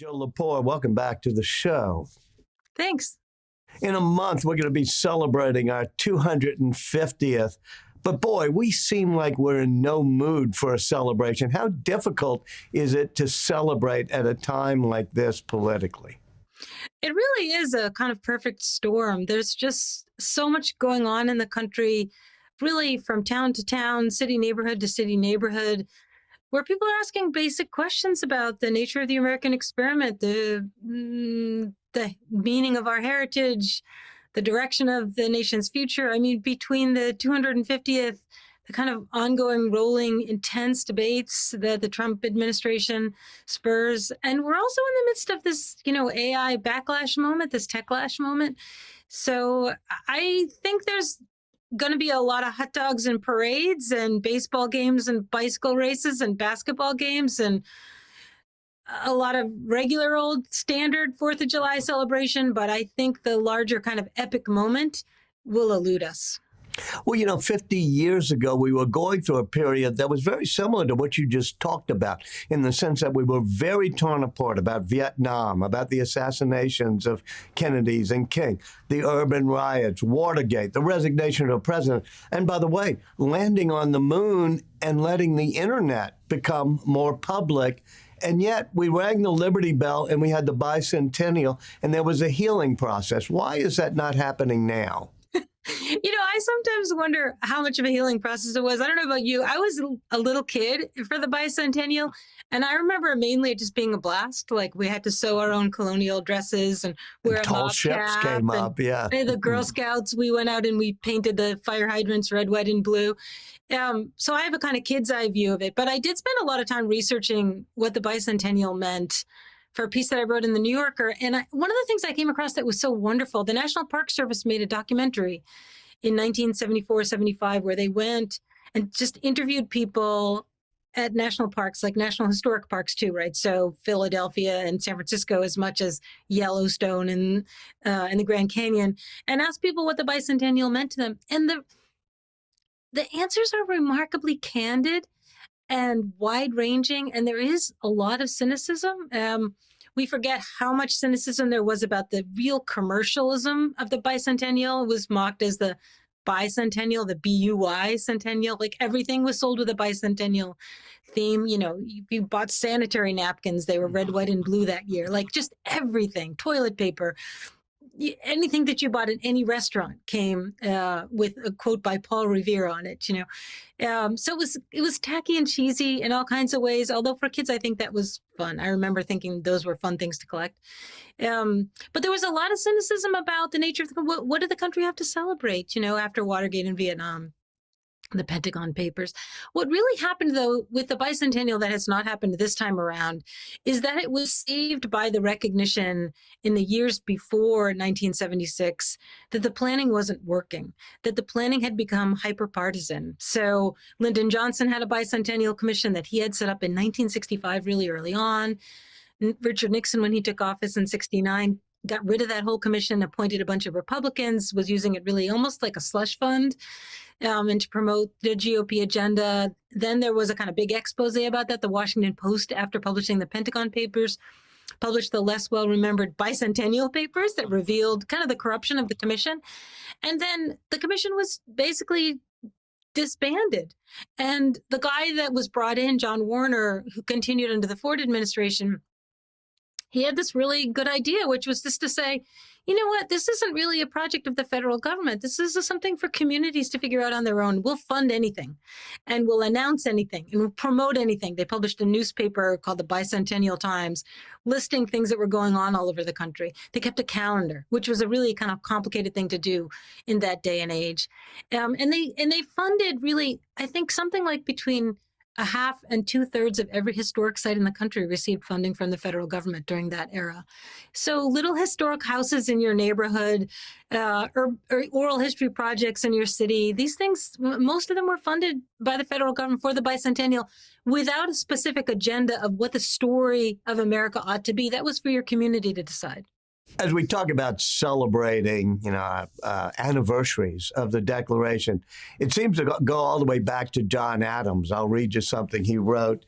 Joe Lepore, welcome back to the show. Thanks. In a month, we're going to be celebrating our 250th. But boy, we seem like we're in no mood for a celebration. How difficult is it to celebrate at a time like this politically? It really is a kind of perfect storm. There's just so much going on in the country, really from town to town, city neighborhood to city neighborhood, where people are asking basic questions about the nature of the American experiment, the meaning of our heritage, the direction of the nation's future. I mean, between the 250th, the kind of ongoing, rolling, intense debates that the Trump administration spurs. And we're also in the midst of this, AI backlash moment, this techlash moment. So I think there's going to be a lot of hot dogs and parades and baseball games and bicycle races and basketball games and a lot of regular old standard 4th of July celebration. But I think the larger kind of epic moment will elude us. Well, 50 years ago, we were going through a period that was very similar to what you just talked about, in the sense that we were very torn apart about Vietnam, about the assassinations of Kennedy's and King, the urban riots, Watergate, the resignation of the president, and by the way, landing on the moon and letting the internet become more public. And yet we rang the Liberty Bell and we had the bicentennial and there was a healing process. Why is that not happening now? I sometimes wonder how much of a healing process it was. I don't know about you. I was a little kid for the bicentennial, and I remember mainly it just being a blast. Like, we had to sew our own colonial dresses and wear a tall mob ships cap. Came up, yeah. And the Girl Scouts, we went out and we painted the fire hydrants red, white, and blue. So I have a kind of kid's eye view of it. But I did spend a lot of time researching what the bicentennial meant for a piece that I wrote in the New Yorker. And one of the things I came across that was so wonderful, the National Park Service made a documentary in 1974-75 where they went and just interviewed people at national parks, like national historic parks too, right? So Philadelphia and San Francisco, as much as Yellowstone and the Grand Canyon, and asked people what the bicentennial meant to them. And the answers are remarkably candid and wide-ranging, and there is a lot of cynicism. We forget how much cynicism there was about the real commercialism of the bicentennial. It was mocked as the bicentennial, the BUY centennial. Like, everything was sold with a bicentennial theme. You bought sanitary napkins. They were red, white, and blue that year. Like, just everything, toilet paper. Anything that you bought at any restaurant came with a quote by Paul Revere on it, So it was tacky and cheesy in all kinds of ways. Although for kids, I think that was fun. I remember thinking those were fun things to collect. But there was a lot of cynicism about the nature of what did the country have to celebrate, after Watergate and Vietnam, the Pentagon Papers. What really happened, though, with the bicentennial that has not happened this time around is that it was saved by the recognition in the years before 1976 that the planning wasn't working, that the planning had become hyper-partisan. So Lyndon Johnson had a bicentennial commission that he had set up in 1965, really early on. Richard Nixon, when he took office in 69, got rid of that whole commission, appointed a bunch of Republicans, was using it really almost like a slush fund and to promote the GOP agenda. Then there was a kind of big expose about that. The Washington Post, after publishing the Pentagon Papers, published the less well-remembered bicentennial papers that revealed kind of the corruption of the commission. And then the commission was basically disbanded. And the guy that was brought in, John Warner, who continued under the Ford administration, he had this really good idea, which was just to say, you know what, this isn't really a project of the federal government. This is something for communities to figure out on their own. We'll fund anything and we'll announce anything and we'll promote anything. They published a newspaper called the Bicentennial Times listing things that were going on all over the country. They kept a calendar, which was a really kind of complicated thing to do in that day and age. And they funded really, I think, something like between a half and 2/3 of every historic site in the country received funding from the federal government during that era. So little historic houses in your neighborhood, or oral history projects in your city, these things, most of them were funded by the federal government for the bicentennial without a specific agenda of what the story of America ought to be. That was for your community to decide. As we talk about celebrating, anniversaries of the Declaration, it seems to go all the way back to John Adams. I'll read you something he wrote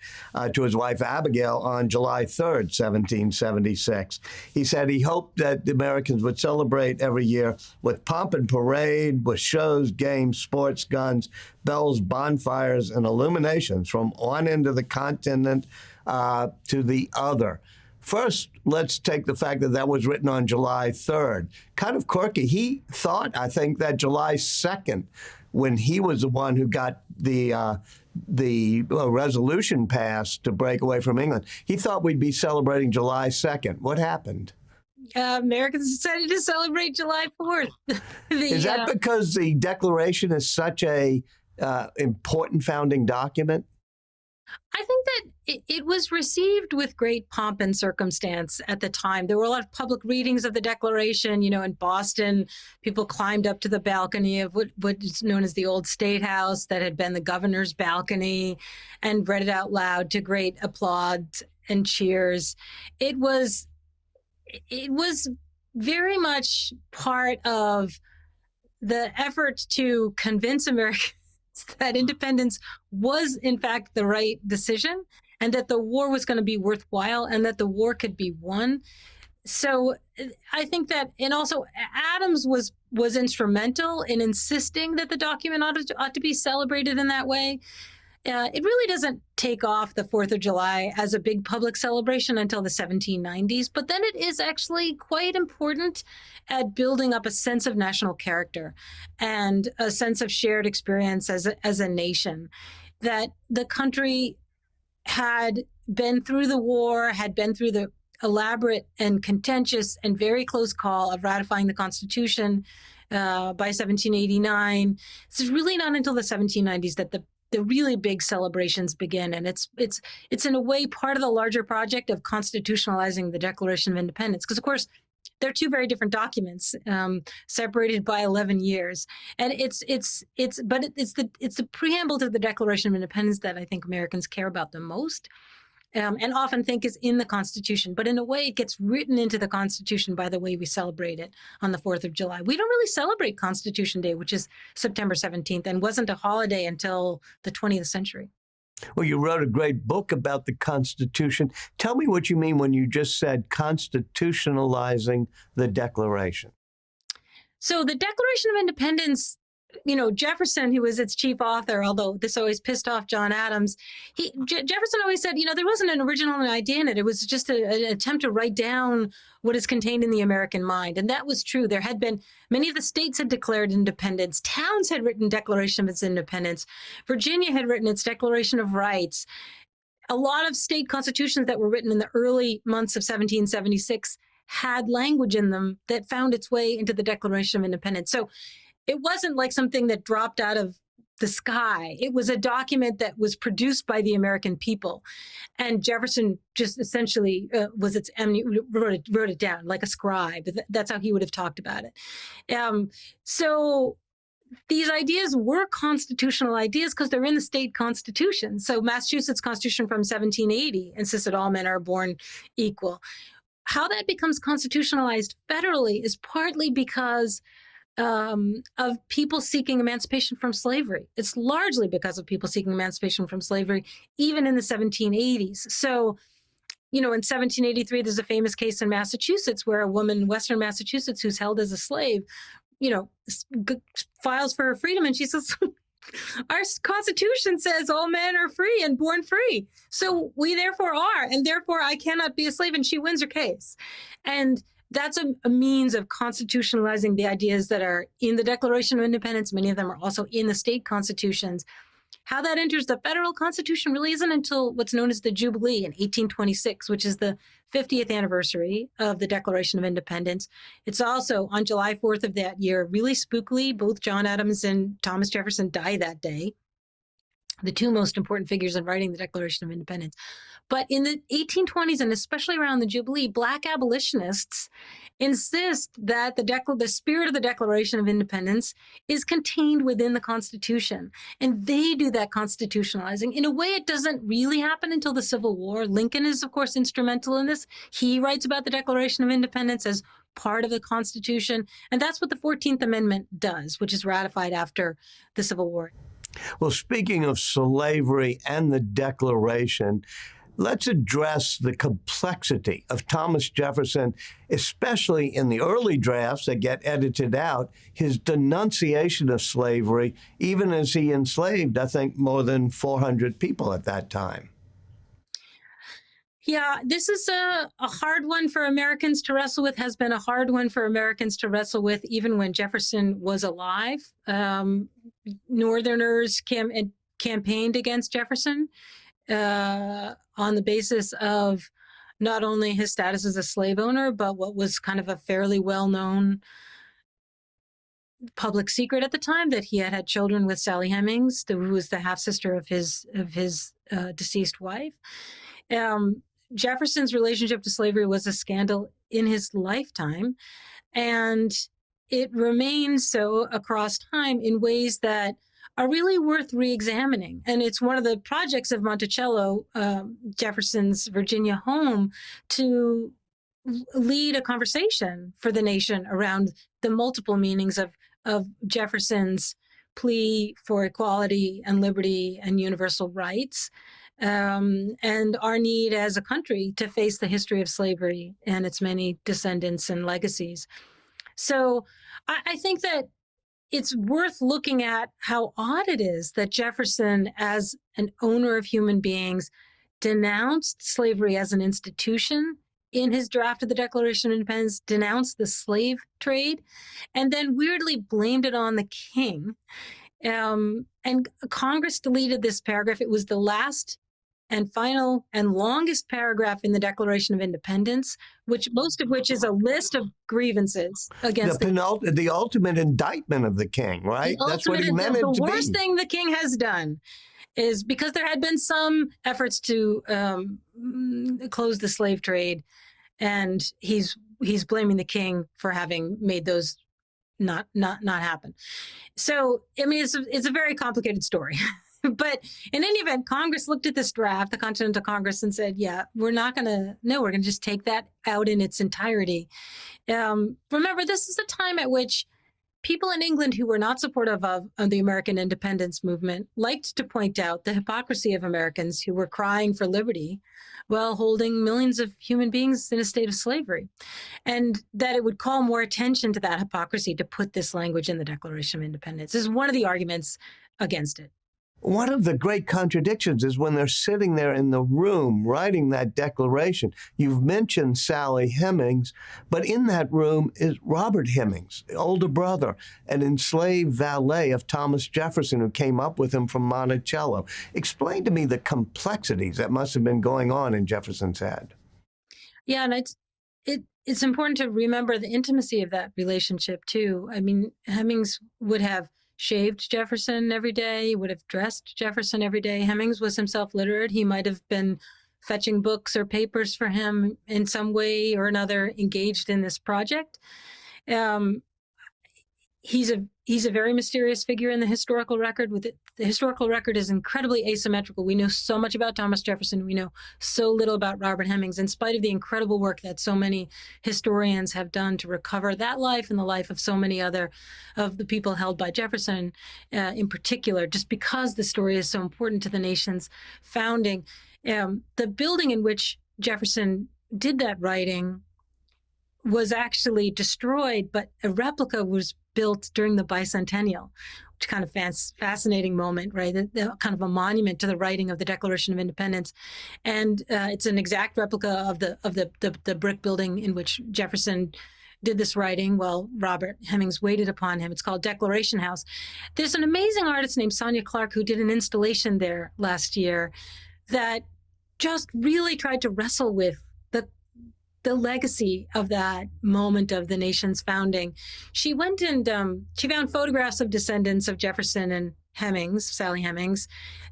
to his wife Abigail on July 3rd, 1776. He said he hoped that the Americans would celebrate every year with pomp and parade, with shows, games, sports, guns, bells, bonfires, and illuminations from one end of the continent to the other. First, let's take the fact that that was written on July 3rd. Kind of quirky. He thought, I think, that July 2nd, when he was the one who got the resolution passed to break away from England, he thought we'd be celebrating July 2nd. What happened? Americans decided to celebrate July 4th. Is that because the Declaration is such a important founding document? I think that it was received with great pomp and circumstance at the time. There were a lot of public readings of the Declaration. In Boston, people climbed up to the balcony of what is known as the Old State House that had been the governor's balcony and read it out loud to great applause and cheers. It was very much part of the effort to convince Americans that independence was, in fact, the right decision, and that the war was going to be worthwhile, and that the war could be won. So I think that, and also Adams was instrumental in insisting that the document ought to be celebrated in that way. It really doesn't take off the 4th of July as a big public celebration until the 1790s, but then it is actually quite important at building up a sense of national character and a sense of shared experience as a nation, that the country had been through the war, had been through the elaborate and contentious and very close call of ratifying the Constitution by 1789. This is really not until the 1790s that the really big celebrations begin. And it's in a way part of the larger project of constitutionalizing the Declaration of Independence. Because, of course, they're two very different documents, separated by 11 years. And it's the preamble to the Declaration of Independence that I think Americans care about the most. And often think is in the Constitution. But in a way, it gets written into the Constitution by the way we celebrate it on the 4th of July. We don't really celebrate Constitution Day, which is September 17th, and wasn't a holiday until the 20th century. Well, you wrote a great book about the Constitution. Tell me what you mean when you just said constitutionalizing the Declaration. So the Declaration of Independence, Jefferson, who was its chief author, although this always pissed off John Adams, Jefferson always said, there wasn't an original idea in it. It was just an attempt to write down what is contained in the American mind. And that was true. There had been, many of the states had declared independence. Towns had written Declaration of its Independence. Virginia had written its Declaration of Rights. A lot of state constitutions that were written in the early months of 1776 had language in them that found its way into the Declaration of Independence. So it wasn't like something that dropped out of the sky. It was a document that was produced by the American people. And Jefferson just essentially wrote it down like a scribe. That's how he would have talked about it. So these ideas were constitutional ideas because they're in the state constitution. So Massachusetts Constitution from 1780 insists that all men are born equal. How that becomes constitutionalized federally is partly because of people seeking emancipation from slavery. It's largely because of people seeking emancipation from slavery, even in the 1780s. So, in 1783, there's a famous case in Massachusetts where a woman in Western Massachusetts who's held as a slave, files for her freedom. And she says, our Constitution says all men are free and born free. So we therefore are, and therefore I cannot be a slave. And she wins her case. And that's a means of constitutionalizing the ideas that are in the Declaration of Independence. Many of them are also in the state constitutions. How that enters the federal constitution really isn't until what's known as the Jubilee in 1826, which is the 50th anniversary of the Declaration of Independence. It's also on July 4th of that year, really spookily, both John Adams and Thomas Jefferson die that day, the two most important figures in writing the Declaration of Independence. But in the 1820s, and especially around the Jubilee, Black abolitionists insist that the spirit of the Declaration of Independence is contained within the Constitution. And they do that constitutionalizing. In a way, it doesn't really happen until the Civil War. Lincoln is, of course, instrumental in this. He writes about the Declaration of Independence as part of the Constitution. And that's what the 14th Amendment does, which is ratified after the Civil War. Well, speaking of slavery and the Declaration, let's address the complexity of Thomas Jefferson, especially in the early drafts that get edited out, his denunciation of slavery, even as he enslaved, I think, more than 400 people at that time. Yeah, this is a hard one for Americans to wrestle with, has been a hard one for Americans to wrestle with, even when Jefferson was alive. Northerners campaigned against Jefferson on the basis of not only his status as a slave owner, but what was kind of a fairly well-known public secret at the time, that he had had children with Sally Hemings, who was the half-sister of his deceased wife. Jefferson's relationship to slavery was a scandal in his lifetime, and it remains so across time in ways that are really worth re-examining. And it's one of the projects of Monticello, Jefferson's Virginia home, to lead a conversation for the nation around the multiple meanings of Jefferson's plea for equality and liberty and universal rights, and our need as a country to face the history of slavery and its many descendants and legacies. So I think that it's worth looking at how odd it is that Jefferson, as an owner of human beings, denounced slavery as an institution in his draft of the Declaration of Independence, denounced the slave trade, and then weirdly blamed it on the king. And Congress deleted this paragraph. It was the last and final and longest paragraph in the Declaration of Independence, most of which is a list of grievances against the ultimate indictment of the king, right? That's what he meant it to be. The worst thing the king has done is, because there had been some efforts to close the slave trade, and he's blaming the king for having made those not happen. So, I mean, it's a very complicated story. But in any event, Congress looked at this draft, the Continental Congress, and said, yeah, we're going to just take that out in its entirety. Remember, this is a time at which people in England who were not supportive of the American independence movement liked to point out the hypocrisy of Americans who were crying for liberty while holding millions of human beings in a state of slavery, and that it would call more attention to that hypocrisy to put this language in the Declaration of Independence. This is one of the arguments against it. One of the great contradictions is when they're sitting there in the room writing that declaration. You've mentioned Sally Hemings, but in that room is Robert Hemings, the older brother, an enslaved valet of Thomas Jefferson who came up with him from Monticello. Explain to me the complexities that must have been going on in Jefferson's head. Yeah, and it's important to remember the intimacy of that relationship, too. I mean, Hemings would have shaved Jefferson every day, would have dressed Jefferson every day. Hemings was himself literate. He might have been fetching books or papers for him in some way or another, engaged in this project. He's a very mysterious figure in the historical record. The historical record is incredibly asymmetrical. We know so much about Thomas Jefferson. We know so little about Robert Hemings, in spite of the incredible work that so many historians have done to recover that life and the life of so many other of the people held by Jefferson in particular, just because the story is so important to the nation's founding. The building in which Jefferson did that writing was actually destroyed, but a replica was built during the bicentennial, which kind of fascinating moment, right? The kind of a monument to the writing of the Declaration of Independence, and it's an exact replica of the brick building in which Jefferson did this writing while Robert Hemings waited upon him. It's called Declaration House. There's an amazing artist named Sonia Clark who did an installation there last year that just really tried to wrestle with the legacy of that moment of the nation's founding. She went and she found photographs of descendants of Jefferson and Hemings, Sally Hemings,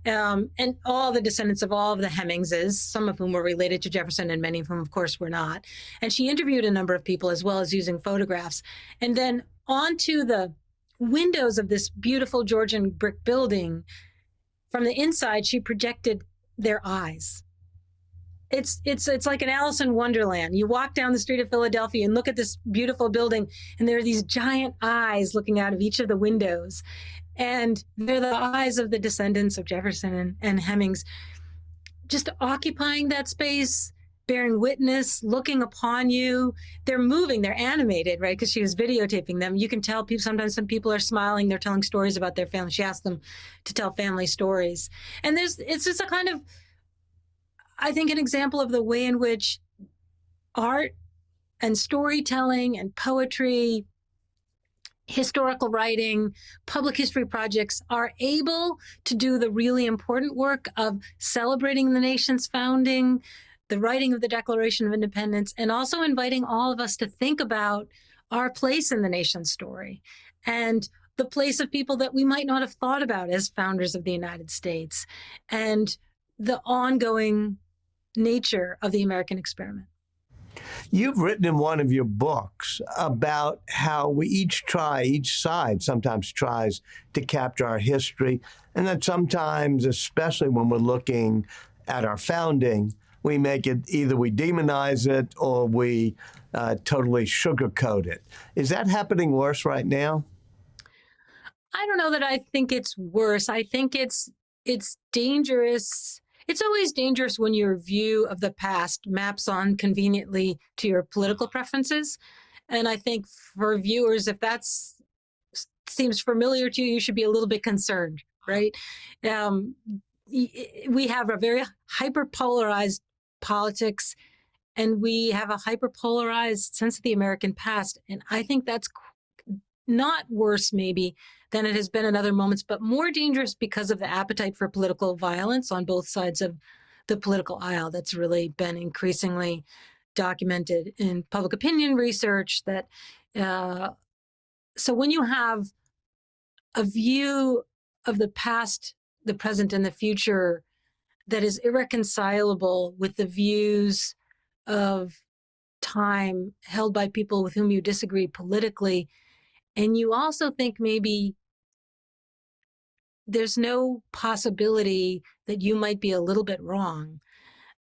and all the descendants of all of the Hemingses, some of whom were related to Jefferson and many of whom, of course, were not. And she interviewed a number of people as well as using photographs. And then onto the windows of this beautiful Georgian brick building, from the inside, she projected their eyes. it's like an Alice in Wonderland. You walk down the street of Philadelphia and look at this beautiful building, and there are these giant eyes looking out of each of the windows. And they're the eyes of the descendants of Jefferson and Hemmings, just occupying that space, bearing witness, looking upon you. They're moving, they're animated, right? Because she was videotaping them. You can tell people, sometimes some people are smiling, they're telling stories about their family. She asked them to tell family stories. And it's just a kind of, I think, an example of the way in which art and storytelling and poetry, historical writing, public history projects are able to do the really important work of celebrating the nation's founding, the writing of the Declaration of Independence, and also inviting all of us to think about our place in the nation's story and the place of people that we might not have thought about as founders of the United States, and the ongoing nature of the American experiment. You've written in one of your books about how each side sometimes tries to capture our history, and that sometimes, especially when we're looking at our founding, we make it, either we demonize it or we totally sugarcoat it. Is that happening worse right now? I don't know that I think it's worse. I think it's dangerous. It's always dangerous when your view of the past maps on conveniently to your political preferences. And I think for viewers, if that seems familiar to you, you should be a little bit concerned, right? We have a very hyper-polarized politics, and we have a hyper-polarized sense of the American past. And I think that's not worse, maybe, than it has been in other moments, but more dangerous because of the appetite for political violence on both sides of the political aisle that's really been increasingly documented in public opinion research. That so when you have a view of the past, the present, and the future that is irreconcilable with the views of time held by people with whom you disagree politically, and you also think maybe there's no possibility that you might be a little bit wrong,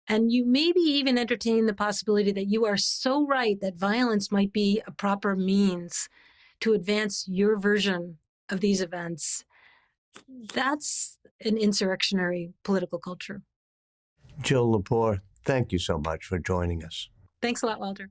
and you maybe even entertain the possibility that you are so right that violence might be a proper means to advance your version of these events, that's an insurrectionary political culture. Jill Lepore, thank you so much for joining us. Thanks a lot, Walter.